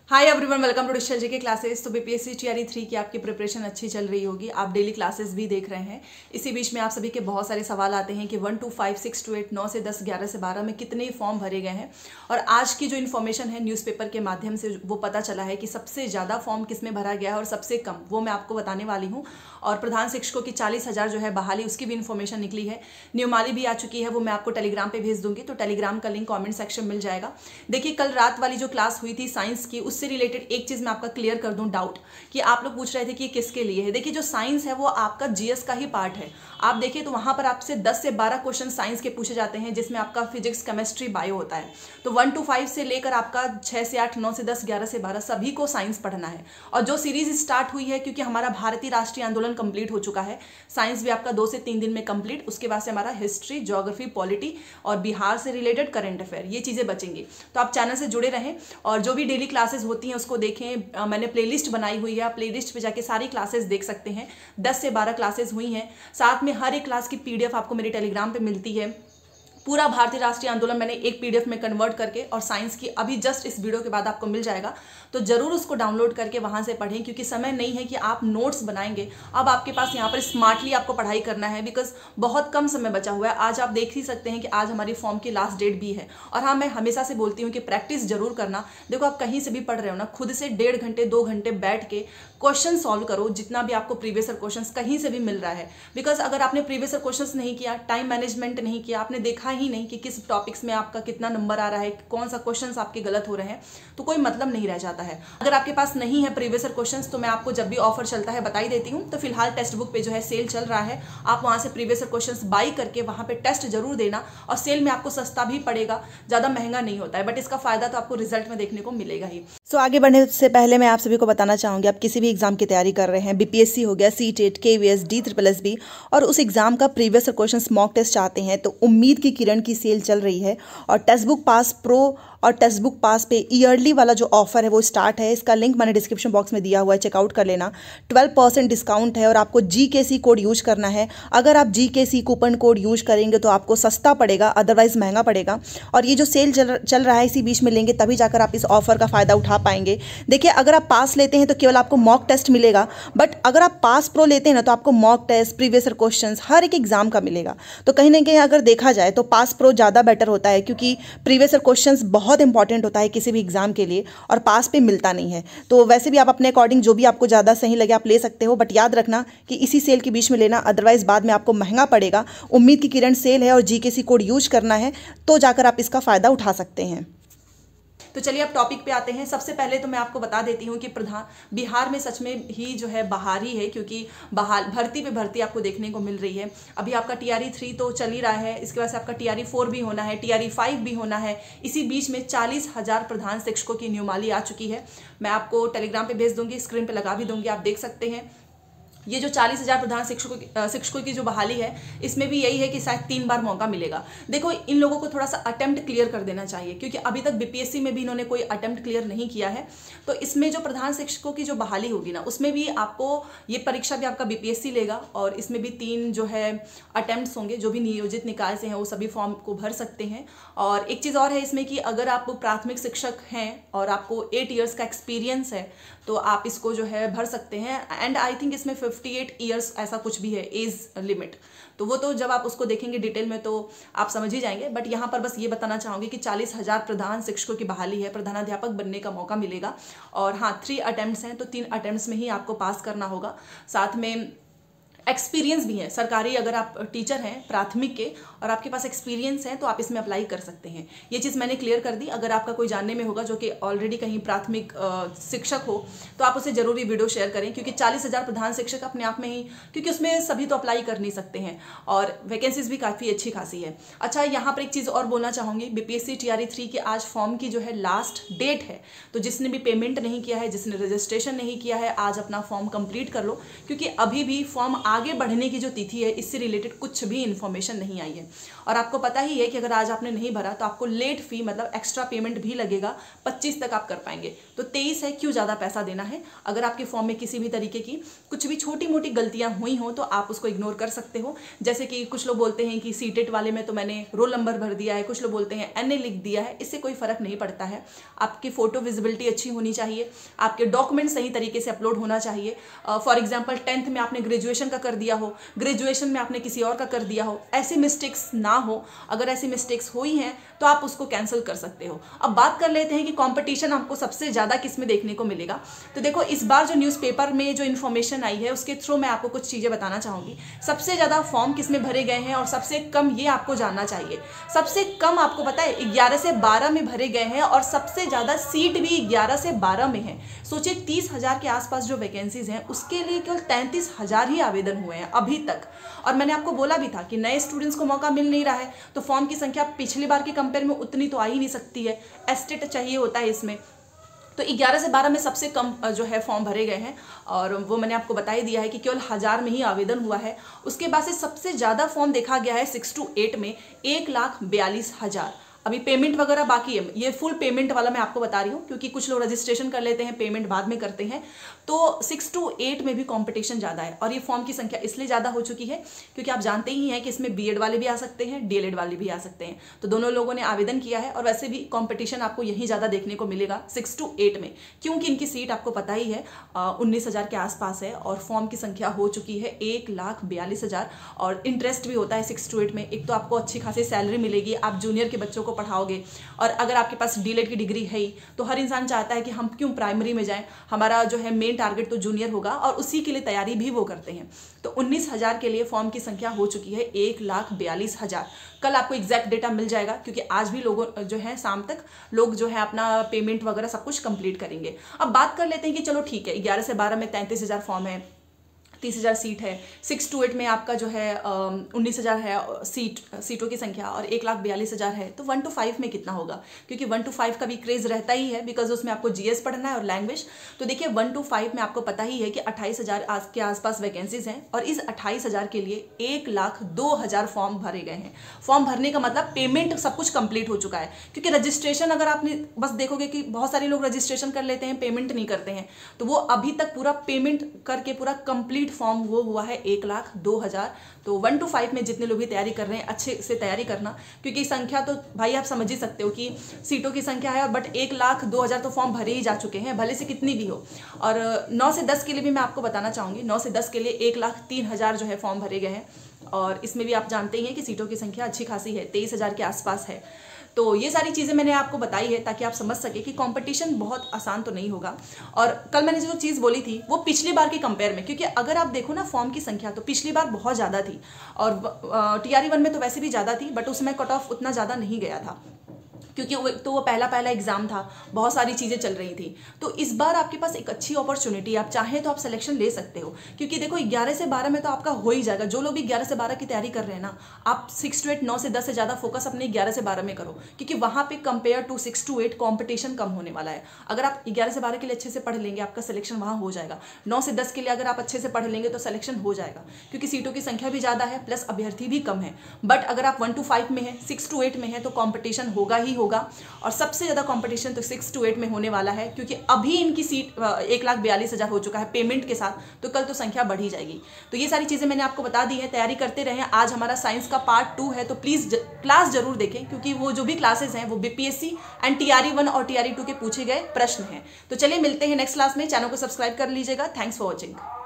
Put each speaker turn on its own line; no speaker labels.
Hi everyone, welcome to digital G K classes. तो BPSC TRE 3 की आपकी preparation अच्छी चल रही होगी। आप डेली क्लासेस भी देख रहे हैं। इसी बीच में आप सभी के बहुत सारे सवाल आते हैं कि 1 2 5 6 2 8 9 से 10 11 से 12 में कितने फॉर्म भरे गए हैं। और आज की जो इन्फॉर्मेशन है न्यूज़पेपर के माध्यम से वो पता चला है कि सबसे ज़्यादा फॉर्म किसमें भरा गया है और सबसे कम, वो मैं आपको बताने वाली हूँ। और प्रधान शिक्षकों की 40,000 जो है बहाली, उसकी भी इन्फॉर्मेशन निकली है। नियमावली भी आ चुकी है, वो मैं आपको टेलीग्राम पे भेज दूंगी, तो टेलीग्राम का लिंक कमेंट सेक्शन में मिल जाएगा। देखिए, कल रात वाली जो क्लास हुई थी साइंस की, उससे रिलेटेड एक चीज़ मैं आपका क्लियर कर दूं डाउट कि आप लोग पूछ रहे थे कि ये किसके लिए है। देखिए, जो साइंस है वो आपका जीएस का ही पार्ट है। आप देखिए तो वहां पर आपसे 10 से 12 क्वेश्चन साइंस के पूछे जाते हैं, जिसमें आपका फिजिक्स, केमिस्ट्री, बायो होता है। तो 1 to 5 से लेकर आपका 6 से 8, 9 से 10, 11 से 12 सभी को साइंस पढ़ना है। और जो सीरीज स्टार्ट हुई है, क्योंकि हमारा भारतीय राष्ट्रीय आंदोलन कंप्लीट हो चुका है, साइंस भी आपका 2 से 3 दिन में कंप्लीट। उसके बाद से हमारा हिस्ट्री, ज्योग्राफी, पॉलिटी और बिहार से रिलेटेड करंट अफेयर, ये चीजें बचेंगी। तो आप चैनल से जुड़े रहें और जो भी डेली क्लासेस होती हैं उसको देखें। मैंने प्लेलिस्ट बनाई हुई है, आप प्लेलिस्ट पे जाके सारी क्लासेस देख सकते हैं। 10 से 12 क्लासेस हुई हैं। साथ में हर एक क्लास की पीडीएफ आपको मेरे टेलीग्राम पे मिलती है। पूरा भारतीय राष्ट्रीय आंदोलन मैंने एक पीडीएफ में कन्वर्ट करके, और साइंस की अभी जस्ट इस वीडियो के बाद आपको मिल जाएगा, तो जरूर उसको डाउनलोड करके वहां से पढ़ें, क्योंकि समय नहीं है कि आप नोट्स बनाएंगे। अब आपके पास यहाँ पर स्मार्टली आपको पढ़ाई करना है, बिकॉज बहुत कम समय बचा हुआ है। आज आप देख ही सकते हैं कि आज हमारी फॉर्म की लास्ट डेट भी है। और हाँ, मैं हमेशा से बोलती हूँ कि प्रैक्टिस जरूर करना। देखो, आप कहीं से भी पढ़ रहे हो ना, खुद से 1.5 घंटे 2 घंटे बैठ के क्वेश्चन सॉल्व करो, जितना भी आपको प्रीवियस क्वेश्चन कहीं से भी मिल रहा है। बिकॉज अगर आपने प्रीवियस क्वेश्चन नहीं किया, टाइम मैनेजमेंट नहीं किया, आपने देखा ही नहीं कि किस टॉपिक्स में आपका कितना नंबर आ रहा है, कौन सा क्वेश्चंस आपके गलत हो रहे हैं, तो कोई मतलब नहीं रह जाता है। अगर आपके पास नहीं है प्रीवियस क्वेश्चंस, तो मैं आपको जब भी ऑफर चलता है बता ही देती हूँ। तो फिलहाल टेक्स्ट बुक पे जो है सेल चल रहा है, आप वहां से प्रीवियस क्वेश्चंस बाई करके वहां पे टेस्ट जरूर देना। और सेल में आपको सस्ता भी पड़ेगा, ज्यादा महंगा नहीं होता है, बट इसका फायदा तो आपको रिजल्ट में देखने को मिलेगा ही। सो आगे बढ़ने से पहले मैं आप सभी को बताना चाहूंगी, आप किसी भी एग्जाम की तैयारी कर रहे हैं, बीपीएससी हो गया, सीटेट, केवीएस, DSSS, और उस एग्जाम का प्रीवियस क्वेश्चंस मॉक टेस्ट चाहते हैं, तो उम्मीद की किरण की सेल चल रही है। और टेक्स्ट बुक पास प्रो और टेक्स्ट बुक पास पे ईयरली वाला जो ऑफर है वो स्टार्ट है। इसका लिंक मैंने डिस्क्रिप्शन बॉक्स में दिया हुआ है, चेकआउट कर लेना। 12% डिस्काउंट है और आपको GKC कोड यूज करना है। अगर आप GKC कूपन कोड यूज करेंगे तो आपको सस्ता पड़ेगा, अदरवाइज महंगा पड़ेगा। और ये जो सेल चल रहा है, इसी बीच में लेंगे तभी जाकर आप इस ऑफर का फायदा उठा पाएंगे। देखिए, अगर आप पास लेते हैं तो केवल आपको मॉक टेस्ट मिलेगा, बट अगर आप पास प्रो लेते हैं ना, तो आपको मॉक टेस्ट, प्रीवियस क्वेश्चंस हर एक एग्जाम का मिलेगा। तो कहीं ना कहीं अगर देखा जाए तो पास प्रो ज़्यादा बेटर होता है, क्योंकि प्रीवियस क्वेश्चंस बहुत इंपॉर्टेंट होता है किसी भी एग्जाम के लिए, और पास पे मिलता नहीं है। तो वैसे भी आप अपने अकॉर्डिंग जो भी आपको ज़्यादा सही लगे आप ले सकते हो, बट याद रखना कि इसी सेल के बीच में लेना, अदरवाइज बाद में आपको महंगा पड़ेगा। उम्मीद की किरण सेल है और GKC कोड यूज करना है, तो जाकर आप इसका फायदा उठा सकते हैं। तो चलिए अब टॉपिक पे आते हैं। सबसे पहले तो मैं आपको बता देती हूँ कि बिहार में सच में ही जो है बहार ही है, क्योंकि बहाल भर्ती पे भर्ती आपको देखने को मिल रही है। अभी आपका TRE 3 तो चल ही रहा है, इसके बाद से आपका TRE 4 भी होना है, TRE 5 भी होना है। इसी बीच में 40,000 प्रधान शिक्षकों की नियमावली आ चुकी है। मैं आपको टेलीग्राम पे भेज दूंगी, स्क्रीन पे लगा भी दूंगी, आप देख सकते हैं। ये जो 40,000 प्रधान शिक्षकों की जो बहाली है, इसमें भी यही है कि शायद 3 बार मौका मिलेगा। देखो, इन लोगों को थोड़ा सा अटेम्प्ट क्लियर कर देना चाहिए, क्योंकि अभी तक बीपीएससी में भी इन्होंने कोई अटेम्प्ट क्लियर नहीं किया है। तो इसमें जो प्रधान शिक्षकों की जो बहाली होगी ना, उसमें भी आपको ये परीक्षा भी आपका बीपीएससी लेगा, और इसमें भी 3 जो है अटेम्प्ट्स होंगे। जो भी नियोजित निकाय से हैं वो सभी फॉर्म को भर सकते हैं। और एक चीज़ और है इसमें कि अगर आप प्राथमिक शिक्षक हैं और आपको 8 ईयर्स का एक्सपीरियंस है, तो आप इसको जो है भर सकते हैं। एंड आई थिंक इसमें 58 ईयर्स ऐसा कुछ भी है एज लिमिट, तो वो तो जब आप उसको देखेंगे डिटेल में तो आप समझ ही जाएंगे। बट यहाँ पर बस ये बताना चाहूँगी कि 40,000 प्रधान शिक्षकों की बहाली है, प्रधानाध्यापक बनने का मौका मिलेगा। और हाँ, 3 अटेम्प्ट्स हैं, तो 3 अटेम्प्ट्स में ही आपको पास करना होगा। साथ में एक्सपीरियंस भी है सरकारी, अगर आप टीचर हैं प्राथमिक के और आपके पास एक्सपीरियंस है तो आप इसमें अप्लाई कर सकते हैं। ये चीज़ मैंने क्लियर कर दी। अगर आपका कोई जानने में होगा जो कि ऑलरेडी कहीं प्राथमिक शिक्षक हो, तो आप उसे जरूरी वीडियो शेयर करें, क्योंकि 40,000 प्रधान शिक्षक अपने आप में ही, क्योंकि उसमें सभी तो अप्लाई कर नहीं सकते हैं और वैकेंसीज भी काफ़ी अच्छी खासी है। अच्छा, यहाँ पर एक चीज़ और बोलना चाहूँगी, बीपीएससी TRE 3 की आज फॉर्म की जो है लास्ट डेट है। तो जिसने भी पेमेंट नहीं किया है, जिसने रजिस्ट्रेशन नहीं किया है, आज अपना फॉर्म कंप्लीट कर लो, क्योंकि अभी भी फॉर्म आगे बढ़ने की जो तिथि है इससे रिलेटेड कुछ भी इन्फॉर्मेशन नहीं आई है। और आपको पता ही है कि अगर आज आपने नहीं भरा तो आपको लेट फी मतलब एक्स्ट्रा पेमेंट भी लगेगा, 25 तक आप कर पाएंगे। तो 23 है, क्यों ज़्यादा पैसा देना है। अगर आपके फॉर्म में किसी भी तरीके की कुछ भी छोटी मोटी गलतियां हुई हो तो आप उसको इग्नोर कर सकते हो। जैसे कि कुछ लोग बोलते हैं कि सीटेट वाले में तो मैंने रोल नंबर भर दिया है, कुछ लोग बोलते हैं NA लिख दिया है, इससे कोई फर्क नहीं पड़ता है। आपकी फोटो विजिबिलिटी अच्छी होनी चाहिए, आपके डॉक्यूमेंट सही तरीके से अपलोड होना चाहिए। फॉर एग्जाम्पल 10th में आपने ग्रेजुएशन का कर दिया हो, ग्रेजुएशन में आपने किसी और का कर दिया हो, ऐसी मिस्टेक्स ना हो। अगर ऐसी मिस्टेक्स हुई हैं तो आप उसको कैंसिल कर सकते हो। अब बात कर लेते हैं कि कंपटीशन आपको सबसे ज़्यादा किस में देखने को मिलेगा। तो देखो, इस बार जो न्यूज़पेपर में जो इन्फॉर्मेशन आई है उसके थ्रू मैं आपको कुछ चीज़ें बताना चाहूँगी। सबसे ज़्यादा फॉर्म किस में भरे गए हैं और सबसे कम, ये आपको जानना चाहिए। सबसे कम आपको पता है 11 से 12 में भरे गए हैं और सबसे ज़्यादा सीट भी 11 से 12 में है। सोचिए 30,000 के आसपास जो वैकेंसीज हैं उसके लिए केवल 33,000 ही आवेदन हुए हैं अभी तक। और मैंने आपको बोला भी था कि नए स्टूडेंट्स को मौका मिल नहीं रहा है, तो फॉर्म की संख्या पिछली बार के कंपेयर में उतनी तो आ ही नहीं सकती है, एस्टेट चाहिए होता है इसमें। तो 11 से 12 में सबसे कम जो है फॉर्म भरे गए हैं और वो मैंने आपको बता ही दिया है कि केवल 1000 में ही आवेदन हुआ है। उसके बाद से सबसे ज़्यादा फॉर्म देखा गया है 6 to 8 में, 1,42,000। अभी पेमेंट वगैरह बाकी है, ये फुल पेमेंट वाला मैं आपको बता रही हूँ क्योंकि कुछ लोग रजिस्ट्रेशन कर लेते हैं, पेमेंट बाद में करते हैं। तो 6 to 8 में भी कंपटीशन ज़्यादा है और ये फॉर्म की संख्या इसलिए ज़्यादा हो चुकी है क्योंकि आप जानते ही हैं कि इसमें BEd वाले भी आ सकते हैं, DLED वाले भी आ सकते हैं। तो दोनों लोगों ने आवेदन किया है और वैसे भी कंपटीशन आपको यहीं ज़्यादा देखने को मिलेगा 6 to 8 में, क्योंकि इनकी सीट आपको पता ही है 19,000 के आसपास है और फॉर्म की संख्या हो चुकी है 1,42,000। और इंटरेस्ट भी होता है 6 to 8 में। एक तो आपको अच्छी खासी सैलरी मिलेगी, आप जूनियर के बच्चों को पढ़ाओगे और अगर आपके पास DLED की डिग्री है ही तो हर इंसान चाहता है कि हम क्यों प्राइमरी में जाएं, हमारा जो है मेन टारगेट तो जूनियर होगा और उसी के लिए तैयारी भी वो करते हैं। तो 19,000 के लिए फॉर्म की संख्या हो चुकी है 1,42,000। कल आपको एग्जैक्ट डेटा मिल जाएगा क्योंकि आज भी लोगों जो है शाम तक लोग जो है अपना पेमेंट वगैरह सब कुछ कंप्लीट करेंगे। अब बात कर लेते हैं कि चलो ठीक है, 11 से 12 में 33,000 फॉर्म है, 30,000 सीट है, 6 to 8 में आपका जो है 19,000 है सीटों की संख्या और 1,42,000 है। तो 1 to 5 में कितना होगा, क्योंकि 1 to 5 का भी क्रेज रहता ही है बिकॉज उसमें आपको GS पढ़ना है और लैंग्वेज। तो देखिए 1 to 5 में आपको पता ही है कि 28,000 के आसपास वैकेंसीज हैं और इस 28,000 के लिए 1,02,000 फॉर्म भरे गए हैं। फॉर्म भरने का मतलब पेमेंट सब कुछ कंप्लीट हो चुका है, क्योंकि रजिस्ट्रेशन अगर आपने बस देखोगे कि बहुत सारे लोग रजिस्ट्रेशन कर लेते हैं, पेमेंट नहीं करते हैं, तो वो अभी तक पूरा पेमेंट करके पूरा कंप्लीट फॉर्म वो हुआ है 1,02,000। तो 1 to 5 में जितने लोग भी तैयारी कर रहे हैं अच्छे से तैयारी करना, क्योंकि संख्या तो भाई आप समझ ही सकते हो कि सीटों की संख्या है, बट 1,02,000 तो फॉर्म भरे ही जा चुके हैं, भले से कितनी भी हो। और 9 से 10 के लिए भी मैं आपको बताना चाहूँगी, 9 से 10 के लिए 1,03,000 जो है फॉर्म भरे गए हैं और इसमें भी आप जानते ही हैं कि सीटों की संख्या अच्छी खासी है, 23,000 के आसपास है। तो ये सारी चीज़ें मैंने आपको बताई है ताकि आप समझ सके कि कंपटीशन बहुत आसान तो नहीं होगा। और कल मैंने जो चीज़ बोली थी वो पिछली बार के कंपेयर में, क्योंकि अगर आप देखो ना फॉर्म की संख्या तो पिछली बार बहुत ज़्यादा थी और TRE 1 में तो वैसे भी ज़्यादा थी, बट उसमें कट ऑफ उतना ज़्यादा नहीं गया था क्योंकि वो पहला एग्जाम था, बहुत सारी चीज़ें चल रही थी। तो इस बार आपके पास एक अच्छी अपॉर्चुनिटी, आप चाहें तो आप सिलेक्शन ले सकते हो, क्योंकि देखो 11 से 12 में तो आपका हो ही जाएगा। जो लोग भी 11 से 12 की तैयारी कर रहे हैं ना, आप 6 to 8, 9 से 10 से ज़्यादा फोकस अपने 11 से 12 में करो, क्योंकि वहाँ पे कंपेयर टू 6 to 8 कॉम्पिटिशन कम होने वाला है। अगर आप 11 से 12 के लिए अच्छे से पढ़ लेंगे आपका सिलेक्शन वहाँ हो जाएगा। 9 से 10 के लिए अगर आप अच्छे से पढ़ लेंगे तो सिलेक्शन हो जाएगा, क्योंकि सीटों की संख्या भी ज़्यादा है प्लस अभ्यर्थी भी कम है। बट अगर आप 1 to 5 में है, 6 to 8 में है तो कॉम्पिटिशन होगा ही होगा। और सबसे ज़्यादा कंपटीशन तो 6 to 8 में होने वाला है, क्योंकि अभी इनकी सीट 1,42,000 हो चुका है पेमेंट के साथ, तो कल तो संख्या बढ़ी जाएगी। तो ये सारी चीज़ें मैंने आपको बता दी है, तैयारी करते रहें। आज हमारा साइंस का पार्ट 2 है, तो प्लीज़ क्लास जरूर देखें, क्योंकि वो जो भी क्लासेस हैं वो BPSC एंड TRE 1 और TRE 2 के पूछे गए प्रश्न हैं। तो चलिए मिलते हैं नेक्स्ट क्लास में। चैनल को सब्सक्राइब कर लीजिएगा। Thanks for watching.